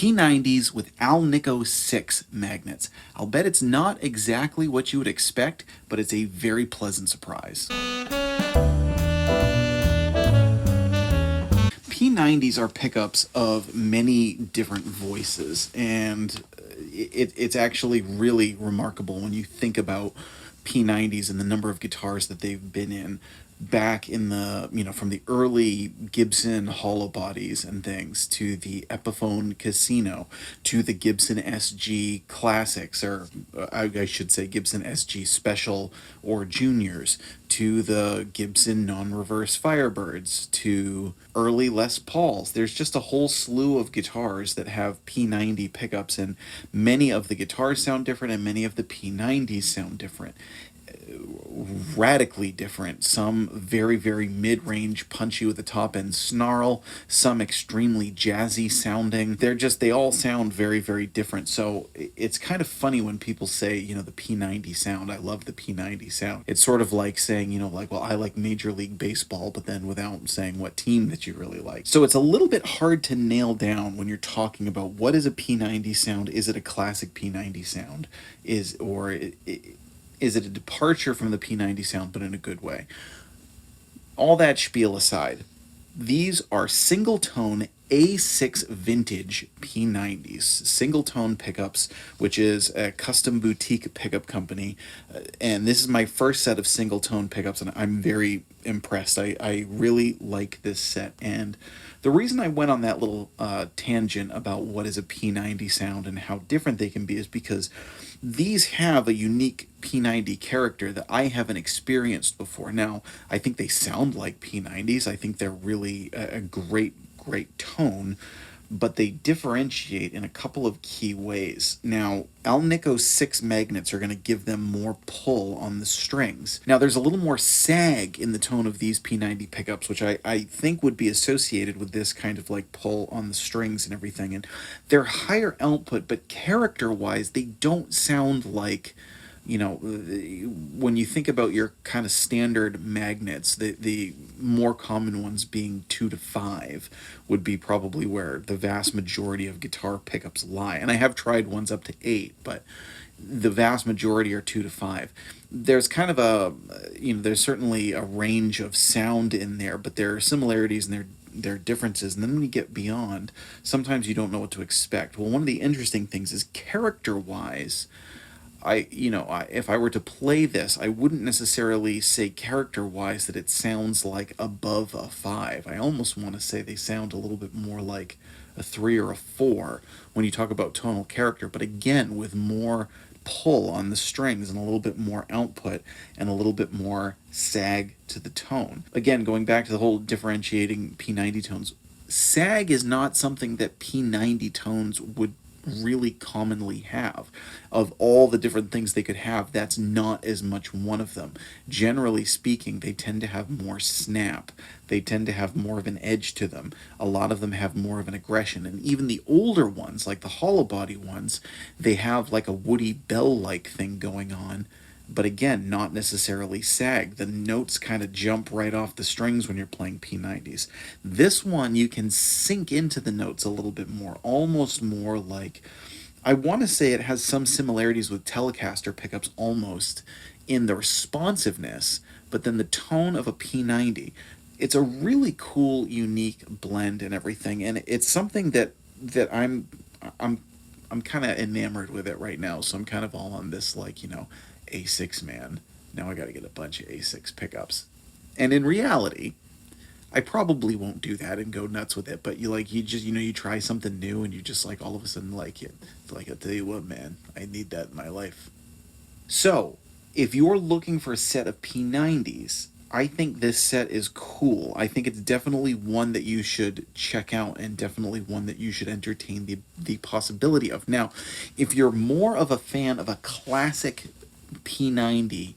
P90s with Alnico 6 magnets. I'll bet it's not exactly what you would expect, but it's a very pleasant surprise. P90s are pickups of many different voices, and it's actually really remarkable when you think about P90s and the number of guitars that they've been in back in the, from the early Gibson hollow bodies and things to the Epiphone Casino to the Gibson SG Classics, or I should say Gibson SG Special or Juniors, to the Gibson non-reverse Firebirds, to early Les Pauls. There's just a whole slew of guitars that have P90 pickups, and many of the guitars sound different and many of the P90s sound different. Radically different. Some very, very mid-range, punchy with the top end snarl, some extremely jazzy sounding. They all sound very, very different. So it's kind of funny when people say, the P90 sound. I love the P90 sound. It's sort of like saying, well, I like Major League Baseball, but then without saying what team that you really like. So it's a little bit hard to nail down when you're talking about what is a P90 sound. Is it a classic P90 sound? Is it a departure from the P90 sound, but in a good way? All that spiel aside, these are Singletone A6 Vintage P90s. Singletone Pickups, which is a custom boutique pickup company. And this is my first set of Singletone pickups, and I'm very impressed. I really like this set. And the reason I went on that little tangent about what is a P90 sound and how different they can be is because these have a unique P90 character that I haven't experienced before. Now, I think they sound like P90s. I think they're really a great tone, but they differentiate in a couple of key ways. Now, Alnico 6 magnets are going to give them more pull on the strings. Now, there's a little more sag in the tone of these P90 pickups, which I think would be associated with this kind of like pull on the strings and everything. And they're higher output, but character-wise, they don't sound like, when you think about your kind of standard magnets, the more common ones being 2 to 5 would be probably where the vast majority of guitar pickups lie. And I have tried ones up to 8, but the vast majority are 2 to 5. There's kind of there's certainly a range of sound in there, but there are similarities and there are differences. And then when you get beyond, sometimes you don't know what to expect. Well, one of the interesting things is character-wise, if I were to play this, I wouldn't necessarily say character-wise that it sounds like above a 5. I almost want to say they sound a little bit more like a 3 or a 4 when you talk about tonal character, but again, with more pull on the strings and a little bit more output and a little bit more sag to the tone. Again, going back to the whole differentiating P90 tones, sag is not something that P90 tones would really commonly have. Of all the different things they could have, that's not as much one of them. Generally speaking, they tend to have more snap. They tend to have more of an edge to them. A lot of them have more of an aggression. And even the older ones, like the hollow body ones, they have like a Woody Bell-like thing going on. But again, not necessarily sag. The notes kind of jump right off the strings when you're playing P90s. This one, you can sink into the notes a little bit more, almost more like, I want to say it has some similarities with Telecaster pickups almost in the responsiveness, but then the tone of a P90. It's a really cool, unique blend and everything, and it's something that I'm kind of enamored with it right now, so I'm kind of all on this, A6 man. Now I got to get a bunch of A6 pickups. And in reality, I probably won't do that and go nuts with it, but you try something new and you just all of a sudden like it. It's like, I'll tell you what, man, I need that in my life. So, if you're looking for a set of P90s, I think this set is cool. I think it's definitely one that you should check out and definitely one that you should entertain the possibility of. Now, if you're more of a fan of a classic P90,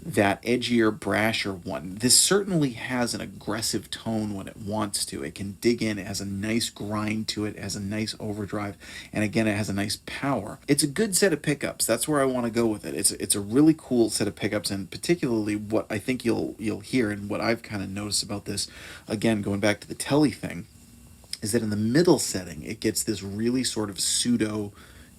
that edgier, brasher one, this certainly has an aggressive tone when it wants to. It can dig in, it has a nice grind to it, it has a nice overdrive, and again, it has a nice power. It's a good set of pickups. That's where I want to go with it. It's a really cool set of pickups, and particularly what I think you'll hear and what I've kind of noticed about this, again, going back to the Tele thing, is that in the middle setting, it gets this really sort of pseudo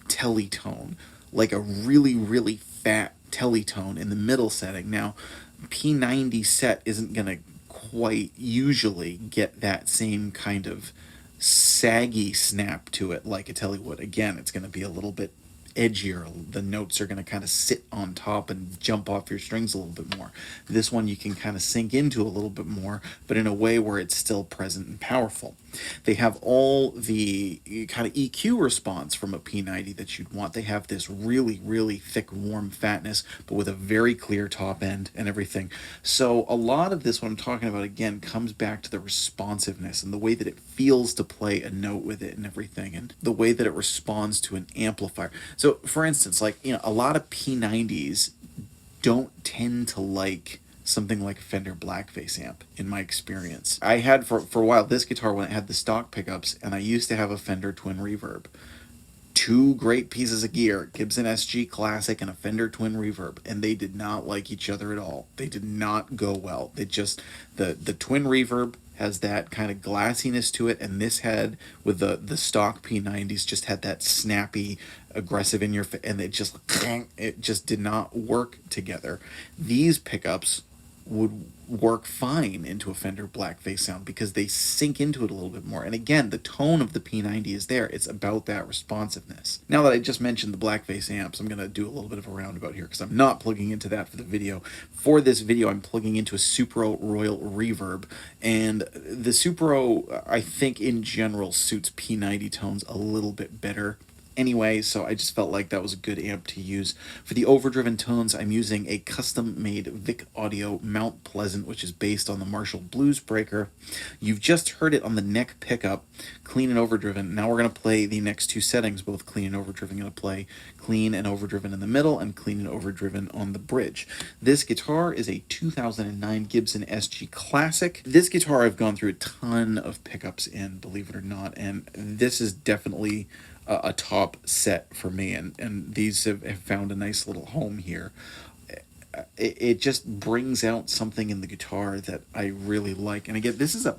telly-tone, like a really, really fat telly-tone in the middle setting. Now, P90 set isn't going to quite usually get that same kind of saggy snap to it like a telly would. Again, it's going to be a little bit edgier. The notes are going to kind of sit on top and jump off your strings a little bit more. This one you can kind of sink into a little bit more, but in a way where it's still present and powerful. They have all the kind of EQ response from a P90 that you'd want. They have this really, really thick, warm fatness, but with a very clear top end and everything. So a lot of this, what I'm talking about, again, comes back to the responsiveness and the way that it feels to play a note with it and everything, and the way that it responds to an amplifier. So, for instance, like, a lot of P90s don't tend to like something like a Fender Blackface amp, in my experience. I had for a while this guitar when it had the stock pickups, and I used to have a Fender Twin Reverb. Two great pieces of gear, Gibson SG Classic and a Fender Twin Reverb, and they did not like each other at all. They did not go well. They just, the Twin Reverb has that kind of glassiness to it, and this had, with the stock P90s, just had that snappy, aggressive in your and it just did not work together. These pickups would work fine into a Fender Blackface sound because they sink into it a little bit more. And again, the tone of the P90 is there. It's about that responsiveness. Now that I just mentioned the Blackface amps, I'm going to do a little bit of a roundabout here because I'm not plugging into that for the video. For this video, I'm plugging into a Supro Royal Reverb. And the Supro, I think in general, suits P90 tones a little bit better anyway, so I just felt like that was a good amp to use. For the overdriven tones, I'm using a custom-made Vick Audio Mount Pleasant, which is based on the Marshall Blues Breaker. You've just heard it on the neck pickup, clean and overdriven. Now we're going to play the next two settings, both clean and overdriven. I'm going to play clean and overdriven in the middle and clean and overdriven on the bridge. This guitar is a 2009 Gibson SG Classic. This guitar I've gone through a ton of pickups in, believe it or not, and this is definitely a top set for me, and these have found a nice little home here. It just brings out something in the guitar that I really like. And again, this is a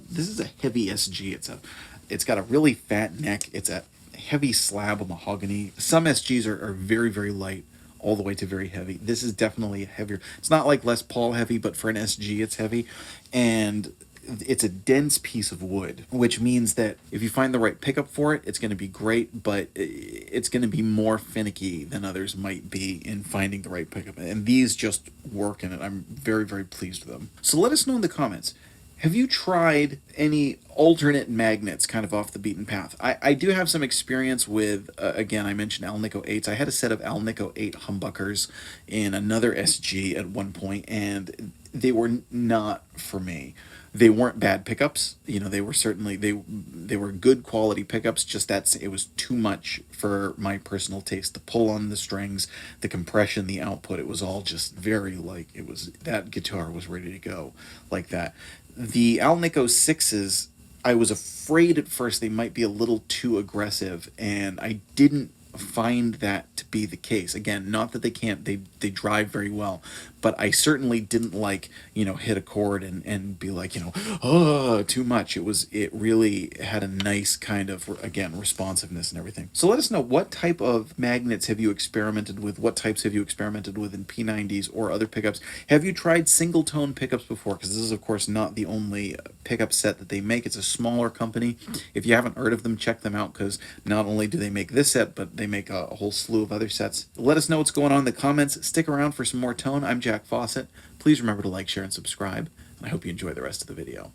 heavy SG. It's got a really fat neck. It's a heavy slab of mahogany. Some SGs are very, very light all the way to very heavy. This is definitely heavier. It's not like Les Paul heavy, but for an SG it's heavy, and it's a dense piece of wood, which means that if you find the right pickup for it, it's going to be great, but it's going to be more finicky than others might be in finding the right pickup. And these just work in it. I'm very, very pleased with them. So let us know in the comments. Have you tried any alternate magnets kind of off the beaten path? I do have some experience with, again, I mentioned Alnico 8s. I had a set of Alnico 8 humbuckers in another SG at one point, and they were not for me. They weren't bad pickups, they were certainly, they were good quality pickups, just that it was too much for my personal taste. The pull on the strings, the compression, the output, it was all just very, like, that guitar was ready to go like that. The Alnico 6s, I was afraid at first they might be a little too aggressive, and I didn't find that to be the case. Again, not that they can't, they drive very well, but I certainly didn't hit a chord and be like, oh, too much. It really had a nice kind of, again, responsiveness and everything. So let us know, what type of magnets have you experimented with? What types have you experimented with in P90s or other pickups? Have you tried single tone pickups before? Because this is, of course, not the only pickup set that they make. It's a smaller company. If you haven't heard of them, check them out, because not only do they make this set, but they make a whole slew of other sets. Let us know what's going on in the comments. Stick around for some more tone. I'm Jack Fossett. Please remember to like, share, and subscribe, and I hope you enjoy the rest of the video.